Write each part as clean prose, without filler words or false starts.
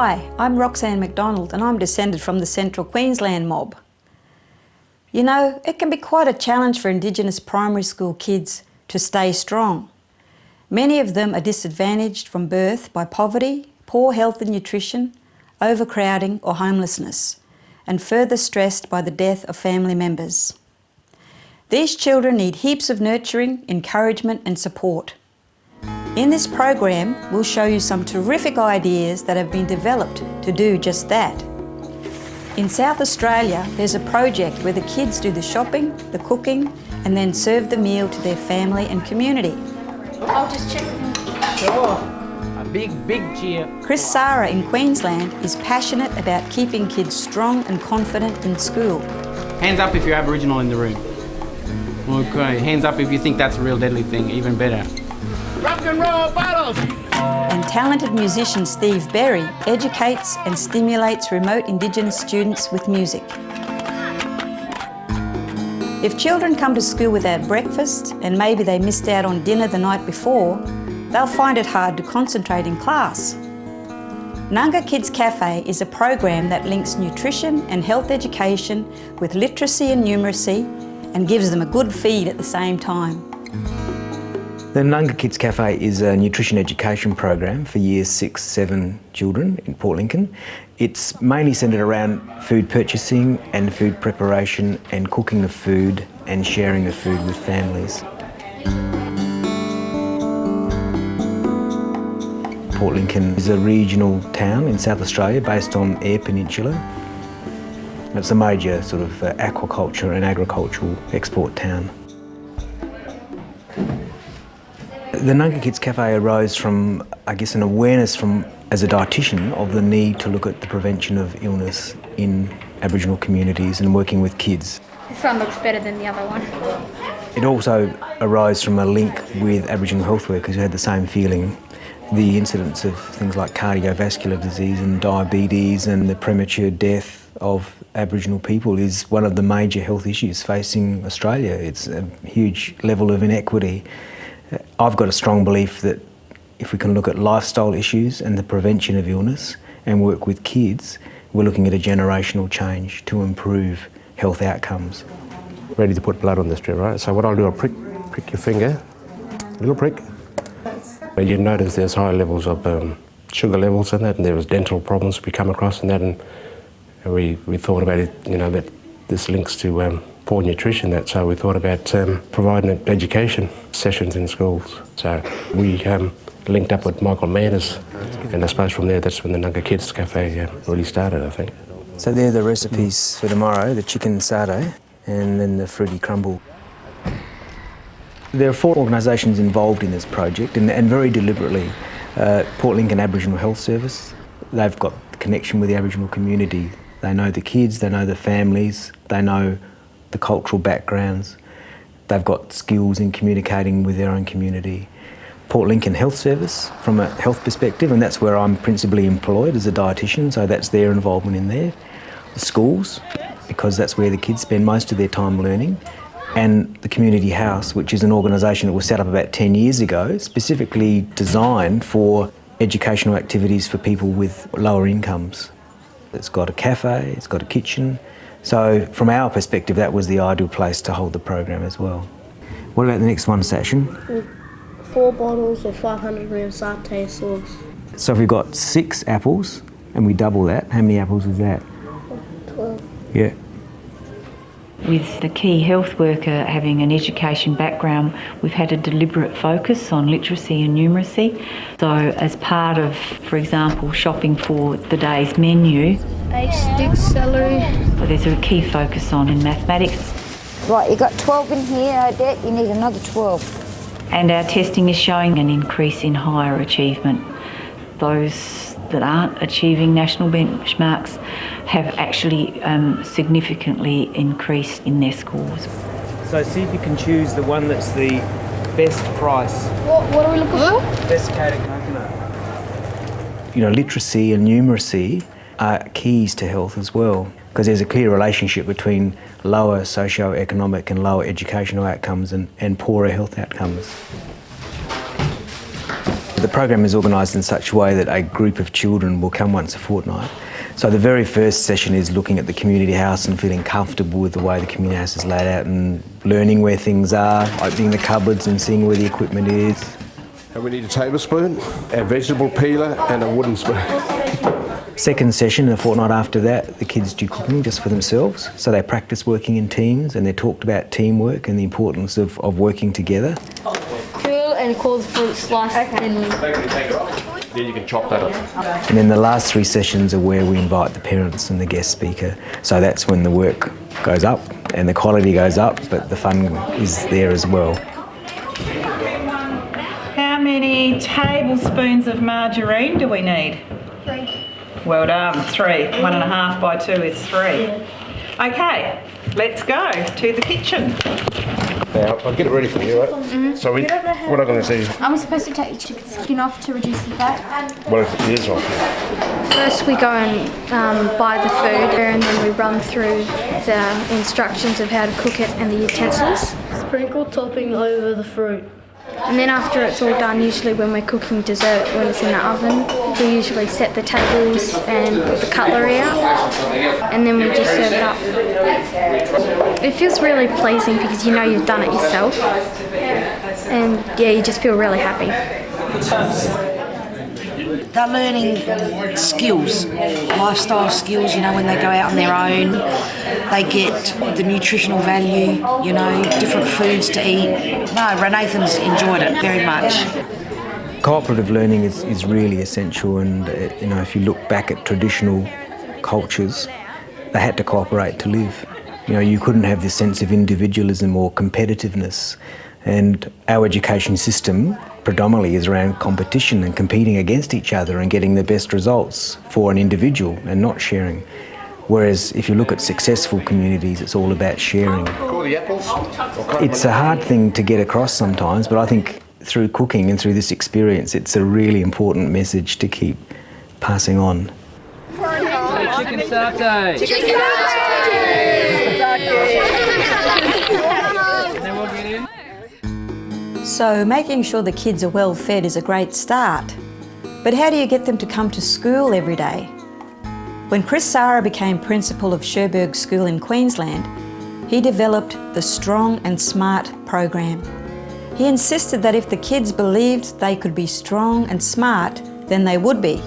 Hi, I'm Roxanne McDonald and I'm descended from the Central Queensland mob. You know, it can be quite a challenge for Indigenous primary school kids to stay strong. Many of them are disadvantaged from birth by poverty, poor health and nutrition, overcrowding or homelessness, and further stressed by the death of family members. These children need heaps of nurturing, encouragement and support. In this program, we'll show you some terrific ideas that have been developed to do just that. In South Australia, there's a project where the kids do the shopping, the cooking, and then serve the meal to their family and community. I'll just check. Sure. A big cheer. Chris Sarra in Queensland is passionate about keeping kids strong and confident in school. Hands up if you're Aboriginal in the room. Okay, hands up if you think that's a real deadly thing, even better. Rock and roll bottles! And talented musician Steve Berry educates and stimulates remote Indigenous students with music. If children come to school without breakfast and maybe they missed out on dinner the night before, they'll find it hard to concentrate in class. Nanga Kids Cafe is a program that links nutrition and health education with literacy and numeracy and gives them a good feed at the same time. The Nunga Kids Cafe is a nutrition education program for years 6, 7 children in Port Lincoln. It's mainly centred around food purchasing and food preparation and cooking the food and sharing the food with families. Port Lincoln is a regional town in South Australia based on Eyre Peninsula. It's a major sort of aquaculture and agricultural export town. The Nanga Kids Cafe arose from, I guess, an awareness from, as a dietitian, of the need to look at the prevention of illness in Aboriginal communities and working with kids. This one looks better than the other one. It also arose from a link with Aboriginal health workers who had the same feeling. The incidence of things like cardiovascular disease and diabetes and the premature death of Aboriginal people is one of the major health issues facing Australia. It's a huge level of inequity. I've got a strong belief that if we can look at lifestyle issues and the prevention of illness and work with kids, we're looking at a generational change to improve health outcomes. Ready to put blood on the strip, right? So what I'll do, I'll prick your finger, a little prick. And you notice there's high levels of sugar levels in that, and there was dental problems we come across in that, and we thought about it, you know, that this links to poor nutrition, that so we thought about providing education sessions in schools. So we linked up with Michael Manners, and I suppose from there that's when the Nunga Kids Cafe really started, I think. So they're the recipes for tomorrow, the chicken satay and then the fruity crumble. There are 4 organisations involved in this project and very deliberately. Port Lincoln Aboriginal Health Service, they've got the connection with the Aboriginal community. They know the kids, they know the families, they know the cultural backgrounds. They've got skills in communicating with their own community. Port Lincoln Health Service from a health perspective, and that's where I'm principally employed as a dietitian, so that's their involvement in there. The schools, because that's where the kids spend most of their time learning. And the Community House, which is an organisation that was set up about 10 years ago, specifically designed for educational activities for people with lower incomes. It's got a cafe, it's got a kitchen. So from our perspective, that was the ideal place to hold the program as well. What about the next one, Sachin? 4 bottles of 500 ml satay sauce. So if we've got 6 apples and we double that, how many apples is that? 12. Yeah. With the key health worker having an education background, we've had a deliberate focus on literacy and numeracy. So as part of, for example, shopping for the day's menu, 8 sticks celery. there's a key focus on in mathematics. Right, you got 12 in here, Odette, you need another 12. And our testing is showing an increase in higher achievement. Those that aren't achieving national benchmarks have actually significantly increased in their scores. So see if you can choose the one that's the best price. What are we looking for? Desiccated coconut. You know, literacy and numeracy are keys to health as well, because there's a clear relationship between lower socio-economic and lower educational outcomes and poorer health outcomes. The program is organised in such a way that a group of children will come once a fortnight. So the very first session is looking at the community house and feeling comfortable with the way the community house is laid out and learning where things are, opening the cupboards and seeing where the equipment is. And we need a tablespoon, a vegetable peeler and a wooden spoon. Second session, a fortnight after that, the kids do cooking just for themselves. So they practice working in teams and they're talked about teamwork and the importance of working together. Cool and cold fruit sliced thinly. Then you can chop that up. And then the last 3 sessions are where we invite the parents and the guest speaker. So that's when the work goes up and the quality goes up, but the fun is there as well. How many tablespoons of margarine do we need? 3. Well done, 3. 1.5 by 2 is 3. Okay, let's go to the kitchen. Now, I'll get it ready for you, right? So what I'm going to do... I'm supposed to take the chicken skin off to reduce the fat. Well, it is off. First we go and buy the food and then we run through the instructions of how to cook it and the utensils. Sprinkle topping over the fruit. And then after it's all done, usually when we're cooking dessert, when it's in the oven, we usually set the tables and put the cutlery out, and then we just serve it up. It feels really pleasing because you know you've done it yourself, and yeah, you just feel really happy. They're learning skills, lifestyle skills, you know, when they go out on their own. They get the nutritional value, you know, different foods to eat. No, Renathan's enjoyed it very much. Cooperative learning is really essential, and you know, if you look back at traditional cultures, they had to cooperate to live. You know, you couldn't have this sense of individualism or competitiveness, and our education system predominantly is around competition and competing against each other and getting the best results for an individual and not sharing. Whereas if you look at successful communities, it's all about sharing. It's a hard thing to get across sometimes, but I think through cooking and through this experience, it's a really important message to keep passing on. Chicken satay! Chicken So making sure the kids are well fed is a great start. But how do you get them to come to school every day? When Chris Sarra became principal of Cherbourg School in Queensland, he developed the Strong and Smart program. He insisted that if the kids believed they could be strong and smart, then they would be.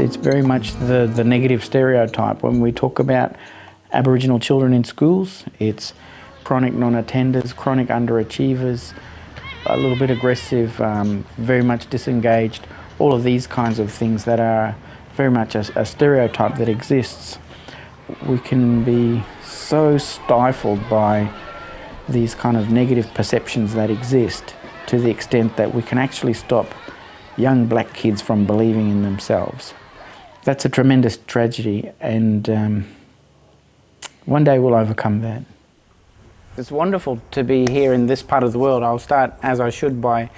It's very much the negative stereotype. When we talk about Aboriginal children in schools, it's chronic non-attenders, chronic underachievers, a little bit aggressive, very much disengaged, all of these kinds of things that are very much a stereotype that exists. We can be so stifled by these kind of negative perceptions that exist to the extent that we can actually stop young black kids from believing in themselves. That's a tremendous tragedy, and one day we'll overcome that. It's wonderful to be here in this part of the world. I'll start, as I should, by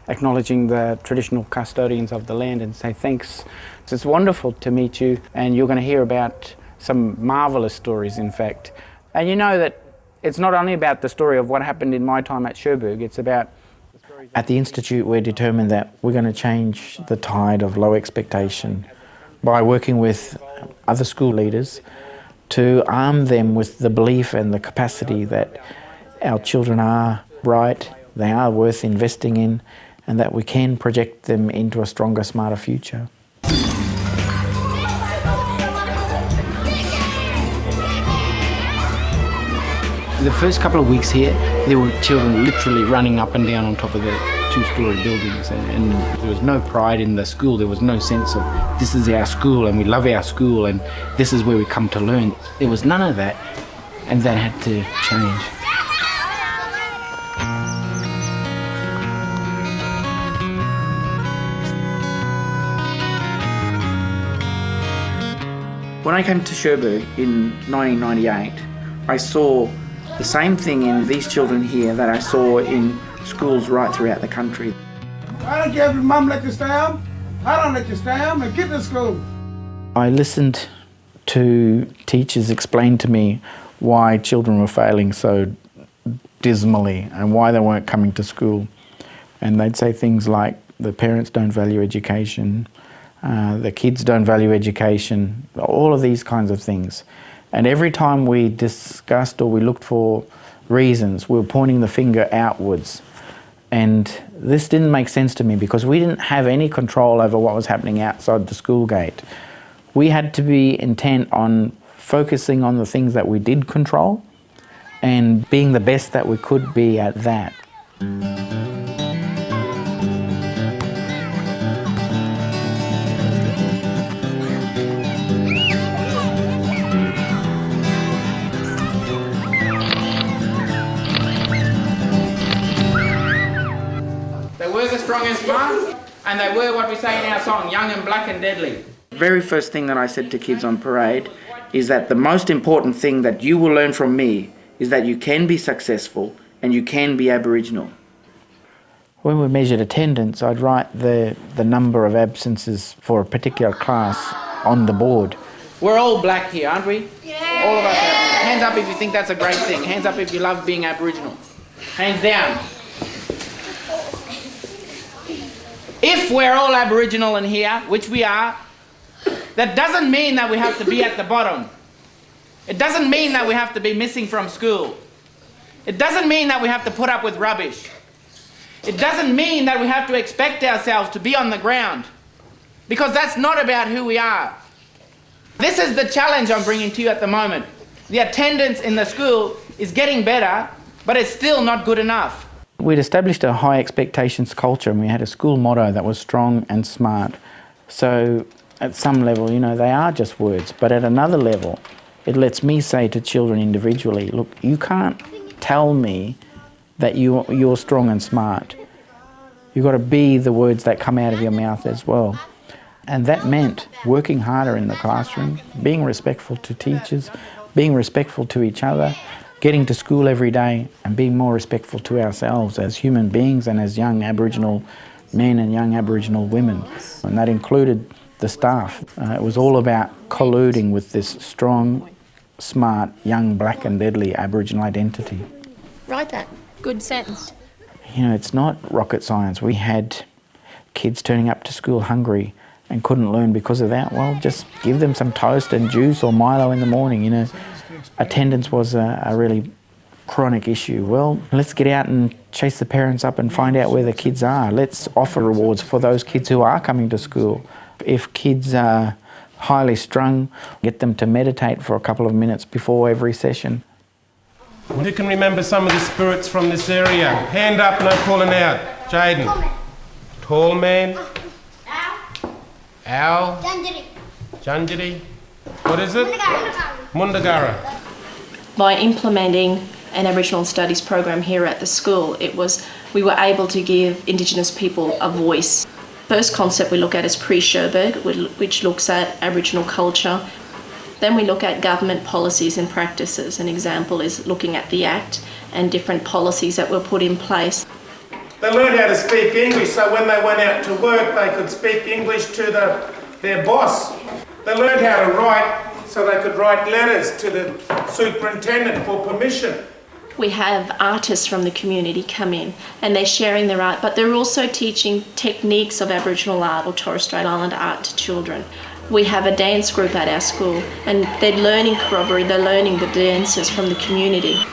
acknowledging the traditional custodians of the land and say thanks. It's wonderful to meet you, and you're going to hear about some marvellous stories, in fact. And you know that it's not only about the story of what happened in my time at Cherbourg, it's about... At the Institute, we're determined that we're going to change the tide of low expectation by working with other school leaders to arm them with the belief and the capacity that our children are bright, they are worth investing in, and that we can project them into a stronger, smarter future. The first couple of weeks here, there were children literally running up and down on top of the two-storey buildings, and there was no pride in the school. There was no sense of this is our school and we love our school and this is where we come to learn. There was none of that, and that had to change. When I came to Cherbourg in 1998, I saw the same thing in these children here that I saw in schools right throughout the country. I don't care if your mum let you stay home. I don't let you stay home and get to school. I listened to teachers explain to me why children were failing so dismally and why they weren't coming to school. And they'd say things like, the parents don't value education, the kids don't value education, all of these kinds of things. And every time we discussed or we looked for reasons, we were pointing the finger outwards. And this didn't make sense to me because we didn't have any control over what was happening outside the school gate. We had to be intent on focusing on the things that we did control and being the best that we could be at that. They were the strong and smart, and they were what we say in our song, young and black and deadly. The very first thing that I said to kids on parade is that the most important thing that you will learn from me is that you can be successful and you can be Aboriginal. When we measured attendance, I'd write the number of absences for a particular class on the board. We're all black here, aren't we? Yeah. All of us. Hands up if you think that's a great thing. Hands up if you love being Aboriginal. Hands down. If we're all Aboriginal in here, which we are, that doesn't mean that we have to be at the bottom. It doesn't mean that we have to be missing from school. It doesn't mean that we have to put up with rubbish. It doesn't mean that we have to expect ourselves to be on the ground, because that's not about who we are. This is the challenge I'm bringing to you at the moment. The attendance in the school is getting better, but it's still not good enough. We'd established a high expectations culture and we had a school motto that was strong and smart. So at some level, you know, they are just words, but at another level, it lets me say to children individually, look, you can't tell me that you're strong and smart. You've got to be the words that come out of your mouth as well. And that meant working harder in the classroom, being respectful to teachers, being respectful to each other, getting to school every day and being more respectful to ourselves as human beings and as young Aboriginal men and young Aboriginal women. And that included the staff. It was all about colluding with this strong, smart, young, black and deadly Aboriginal identity. Write that. Good sentence. You know, it's not rocket science. We had kids turning up to school hungry and couldn't learn because of that. Well, just give them some toast and juice or Milo in the morning, you know. Attendance was a really chronic issue. Well, let's get out and chase the parents up and find out where the kids are. Let's offer rewards for those kids who are coming to school. If kids are highly strung, get them to meditate for a couple of minutes before every session. Who can remember some of the spirits from this area? Hand up, no calling out. Jaden. Tall man. Owl. Junjiri. What is it? Mundagara. By implementing an Aboriginal Studies program here at the school, we were able to give Indigenous people a voice. First concept we look at is pre-Sherberg, which looks at Aboriginal culture. Then we look at government policies and practices. An example is looking at the Act and different policies that were put in place. They learned how to speak English, so when they went out to work, they could speak English to their boss. They learned how to write, so they could write letters to the superintendent for permission. We have artists from the community come in and they're sharing their art, but they're also teaching techniques of Aboriginal art or Torres Strait Islander art to children. We have a dance group at our school and they're learning corroboree, they're learning the dances from the community.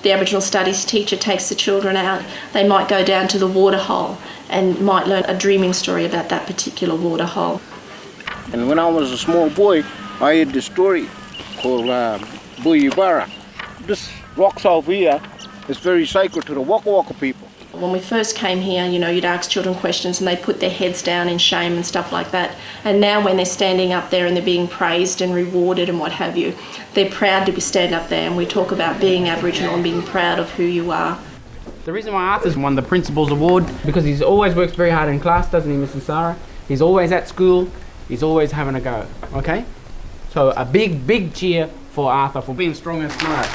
The Aboriginal Studies teacher takes the children out, they might go down to the waterhole and might learn a dreaming story about that particular waterhole. And when I was a small boy, I heard this story called Buyibara. This rocks over here is very sacred to the Waka Waka people. When we first came here, you know, you'd ask children questions and they'd put their heads down in shame and stuff like that. And now when they're standing up there and they're being praised and rewarded and what have you, they're proud to stand up there, and we talk about being Aboriginal and being proud of who you are. The reason why Arthur's won the Principal's Award, because he's always works very hard in class, doesn't he, Mrs. Sarra? He's always at school, he's always having a go, okay? So a big, big cheer for Arthur for being strong and smart.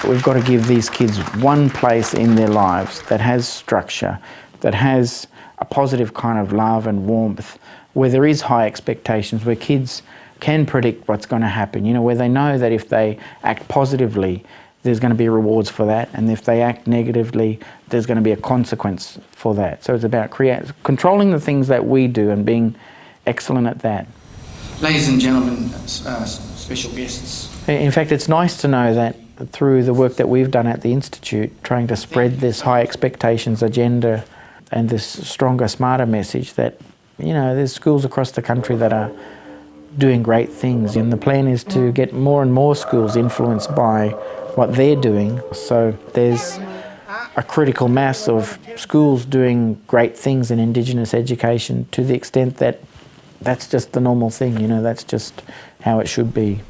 We've got to give these kids one place in their lives that has structure, that has a positive kind of love and warmth, where there is high expectations, where kids can predict what's going to happen, you know, where they know that if they act positively, there's going to be rewards for that, and if they act negatively, there's going to be a consequence for that. So it's about controlling the things that we do and being excellent at that. Ladies and gentlemen, special guests. In fact, it's nice to know that through the work that we've done at the Institute, trying to spread this high expectations agenda and this stronger, smarter message, that, you know, there's schools across the country that are doing great things, and the plan is to get more and more schools influenced by what they're doing. So there's a critical mass of schools doing great things in Indigenous education, to the extent that that's just the normal thing, you know, that's just how it should be.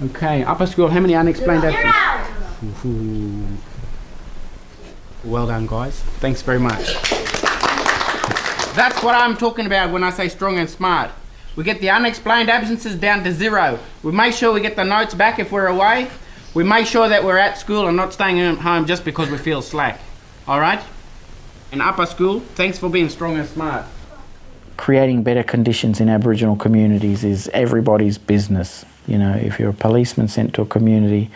Okay, upper school, how many unexplained absences? Well done, guys. Thanks very much. That's what I'm talking about when I say strong and smart. We get the unexplained absences down to 0. We make sure we get the notes back if we're away. We make sure that we're at school and not staying at home just because we feel slack. All right? In upper school, thanks for being strong and smart. Creating better conditions in Aboriginal communities is everybody's business. You know, if you're a policeman sent to a community,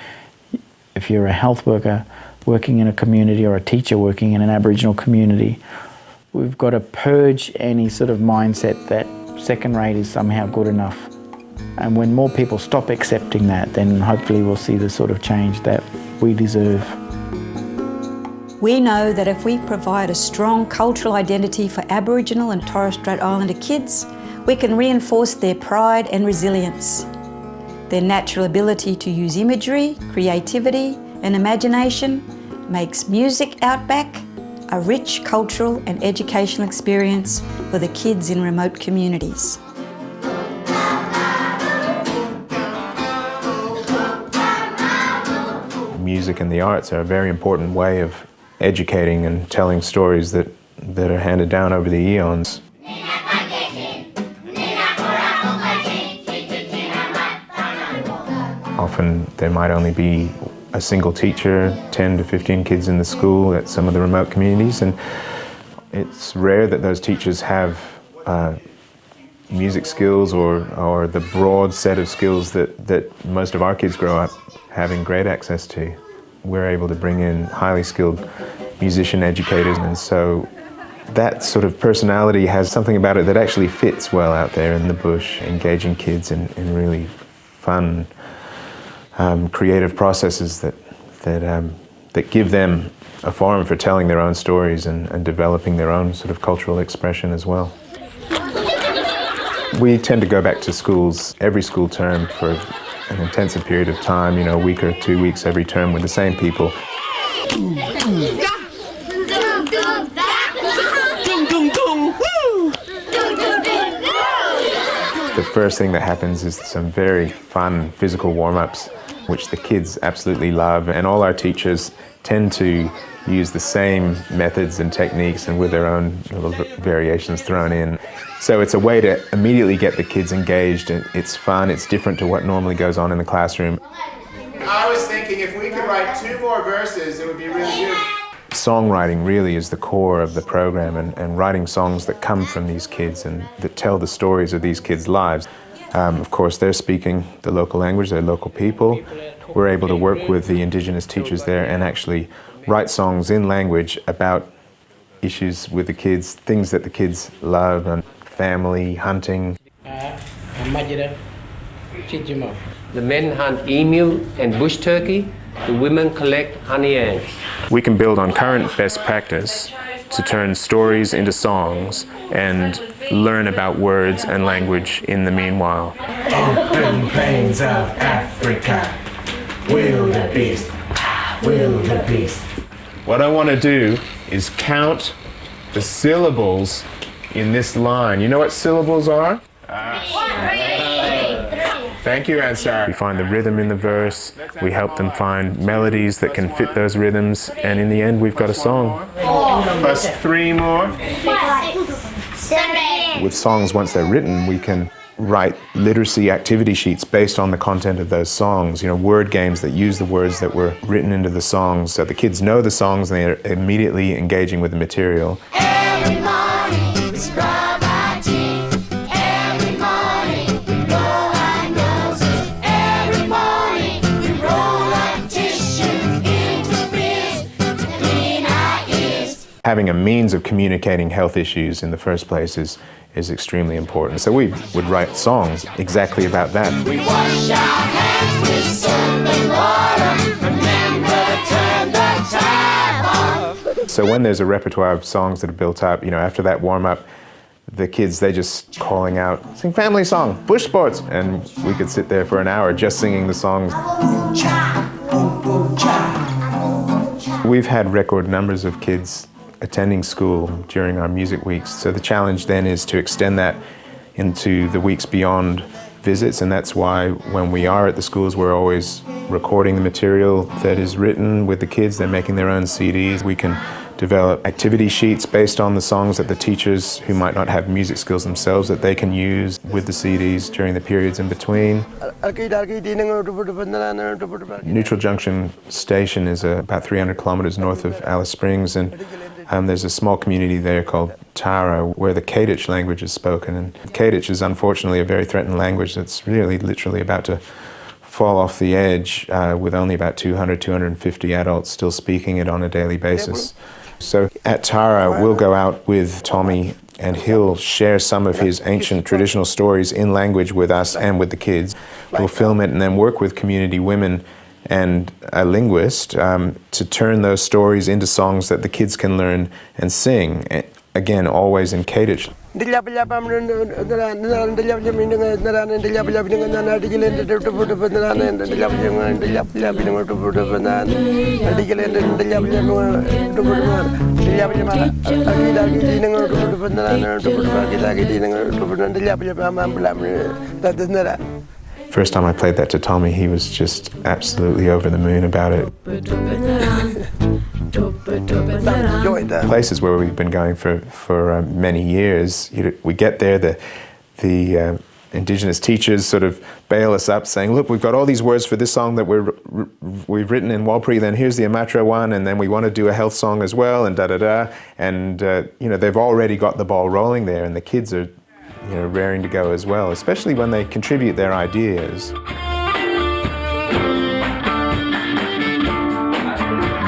if you're a health worker working in a community, or a teacher working in an Aboriginal community, we've got to purge any sort of mindset that second rate is somehow good enough. And when more people stop accepting that, then hopefully we'll see the sort of change that we deserve. We know that if we provide a strong cultural identity for Aboriginal and Torres Strait Islander kids, we can reinforce their pride and resilience. Their natural ability to use imagery, creativity and imagination makes Music Outback a rich cultural and educational experience for the kids in remote communities. Music and the arts are a very important way of educating and telling stories that are handed down over the eons. Often there might only be a single teacher, 10 to 15 kids in the school at some of the remote communities, and it's rare that those teachers have music skills or the broad set of skills that most of our kids grow up having great access to. We're able to bring in highly skilled musician educators, and so that sort of personality has something about it that actually fits well out there in the bush, engaging kids in really fun, creative processes that give them a forum for telling their own stories and developing their own sort of cultural expression as well. We tend to go back to schools every school term for an intensive period of time, you know, a week or 2 weeks every term with the same people. The first thing that happens is some very fun physical warm-ups, which the kids absolutely love, and all our teachers tend to use the same methods and techniques, and with their own little variations thrown in. So it's a way to immediately get the kids engaged. It's fun, it's different to what normally goes on in the classroom. I was thinking if we could write 2 more verses, it would be really good. Songwriting really is the core of the program, and writing songs that come from these kids and that tell the stories of these kids' lives. Of course, they're speaking the local language, they're local people. We're able to work with the Indigenous teachers there and actually write songs in language about issues with the kids, things that the kids love, and family, hunting. The men hunt emu and bush turkey. The women collect honey ants. We can build on current best practice to turn stories into songs and learn about words and language in the meanwhile. Open plains of Africa, wildebeest, wildebeest. What I want to do is count the syllables in this line. You know what syllables are? Thank you, Ansar. We find the rhythm in the verse, we help them find melodies that can fit those rhythms, and in the end we've got a song. Plus 3 more. 7. With songs, once they're written, we can write literacy activity sheets based on the content of those songs, you know, word games that use the words that were written into the songs, so the kids know the songs and they're immediately engaging with the material. Every morning we scrub our teeth. Every morning we blow our noses. Every morning we Having a means of communicating health issues in the first place is extremely important. So we would write songs exactly about that. We wash our hands with soap and water. Remember to turn the tap off. So when there's a repertoire of songs that are built up, after that warm-up, the kids, they just calling out, sing family song, bush sports, and we could sit there for an hour just singing the songs. We've had record numbers of kids attending school during our music weeks, so the challenge then is to extend that into the weeks beyond visits, and that's why when we are at the schools we're always recording the material that is written with the kids. They're making their own CDs. We can develop activity sheets based on the songs that the teachers who might not have music skills themselves that they can use with the CDs during the periods in between. Neutral Junction Station is about 300 kilometres north of Alice Springs, and there's a small community there called Tara where the Kadich language is spoken, and Kadich is unfortunately a very threatened language that's really literally about to fall off the edge with only about 200, 250 adults still speaking it on a daily basis. So at Tara, we'll go out with Tommy and he'll share some of his ancient traditional stories in language with us and with the kids. We'll film it and then work with community women and a linguist to turn those stories into songs that the kids can learn and sing. Again, always in Kadich. First time I played that to Tommy, he was just absolutely over the moon about it. Places where we've been going for many years, we get there, the Indigenous teachers sort of bail us up saying, look, we've got all these words for this song that we've written in Walpuri, then here's the Amatra one, and then we want to do a health song as well, and da-da-da. And, they've already got the ball rolling there, and the kids are raring to go as well, especially when they contribute their ideas.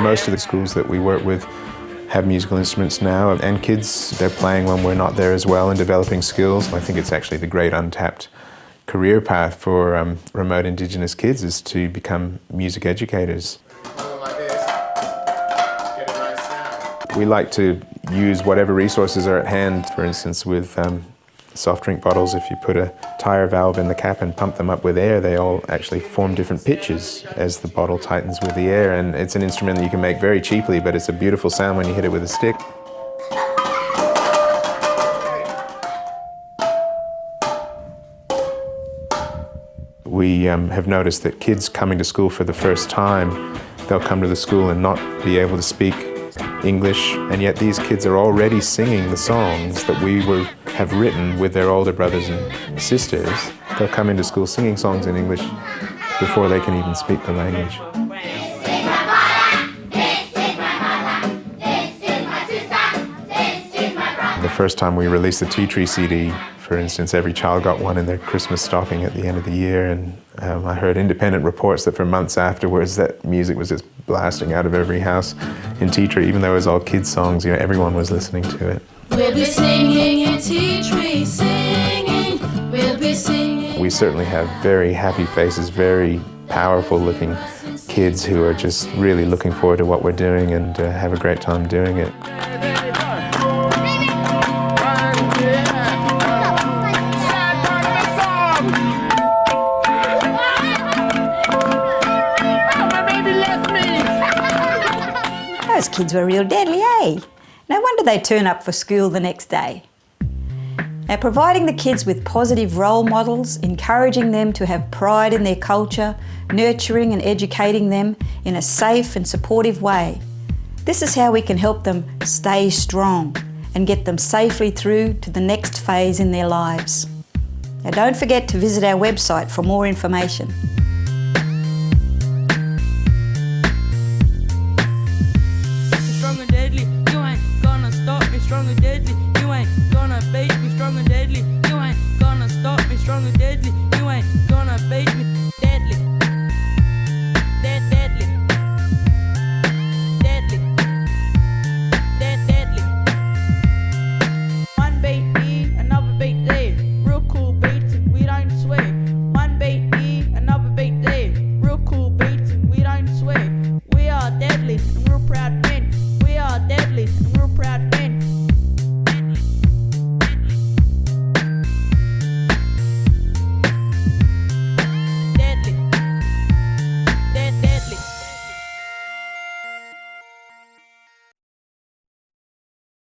Most of the schools that we work with have musical instruments now, and kids, they're playing when we're not there as well and developing skills. I think it's actually the great untapped career path for remote Indigenous kids is to become music educators. We like to use whatever resources are at hand, for instance with soft drink bottles. If you put a tire valve in the cap and pump them up with air, they all actually form different pitches as the bottle tightens with the air, and it's an instrument that you can make very cheaply, but it's a beautiful sound when you hit it with a stick. We have noticed that kids coming to school for the first time, they'll come to the school and not be able to speak English, and yet these kids are already singing the songs that we have written with their older brothers and sisters. They'll come into school singing songs in English before they can even speak the language. The first time we released the Tea Tree CD, for instance, every child got one in their Christmas stocking at the end of the year, and I heard independent reports that for months afterwards that music was just blasting out of every house in Tea Tree, even though it was all kids' songs, everyone was listening to it. We'll be singing in Tea Tree, singing, we'll be singing. We certainly have very happy faces, very powerful looking kids who are just really looking forward to what we're doing and have a great time doing it. Those kids were real deadly, eh? No wonder they turn up for school the next day. Now, providing the kids with positive role models, encouraging them to have pride in their culture, nurturing and educating them in a safe and supportive way. This is how we can help them stay strong and get them safely through to the next phase in their lives. Now, don't forget to visit our website for more information. Strong and deadly, you ain't gonna stop me. Strong and deadly, you ain't gonna beat me. Strong and deadly, you ain't gonna stop me. Strong and deadly, you ain't gonna beat me. Deadly, deadly, deadly, deadly. that man.